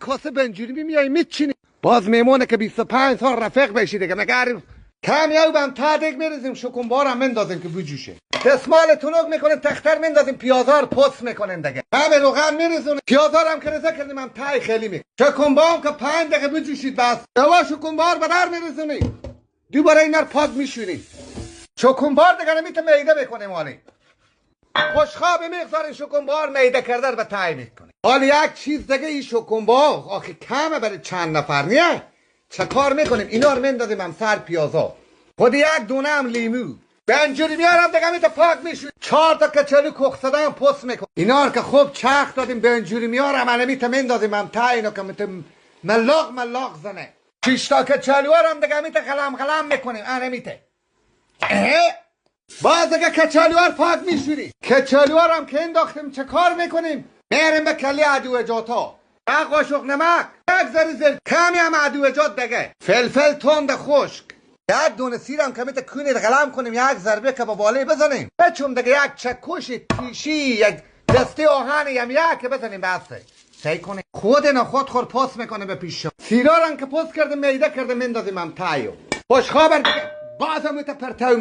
کاسه بنجوری میای میچینی. باز میمونه که 25 سال رفیق بشی دیگه. مگه کمیاب هم تا دیگه میریزیم شکمبارم مندازیم که بجوشه. دستمال تونوگ میکنن تختر مندازیم پیازار پس میکنن دیگه. همه روغن میریزونه پیازارم که رزه کردیم هم تای خیلی میکنه. شکمبارم که 5 دقیقه بجوشید بس. دوا شکمبار به در میریزونی. دوباره اینا رو پاک میشونی. شکمبار دیگه نمیته میده بکنه مالی. خوشخواب مقدار شکمبار میده کردن به تای میکنه. حالا یک چیز دیگه این شکمبار آخه کمه برای چند نفر نه؟ چه کار میکنیم؟ اینا رو مندازیم هم سر پیازا. خود یک دونه هم لیمو. بنجوری میارم دیگه میته پاک میشونی. 4 تا کچلو کوخ هم پس میکنه. اینا رو که خوب چخ دادیم بنجوری میارم انا میته مندازیم هم تای اینا که میته ملاق زنه. 6 تا کچلو هم دیگه میته قلم میکنیم انا میته. باز اگه کچالوار پاک میشونی. کچالوار هم که انداختیم چه کار میکنیم؟ میریم به کلی ادویجاتا. یک قاشق نمک، یک ذره زل، کمی هم ادویجات دیگه، فلفل تند خشک، یک دونه سیرم که میته کونی قلم کنیم، یک ضربه که با بالای بزنیم. بچوم دیگه یک چکش تیشی، یک دسته آهن هم یک بزنیم بسته. سعی کنیم خود خور پاس میکنه به پیش. سیرارم که پاس کرده میده کرده مندازیم هم تایو. خوشخوابر دیگه. باز هم میته پرتاو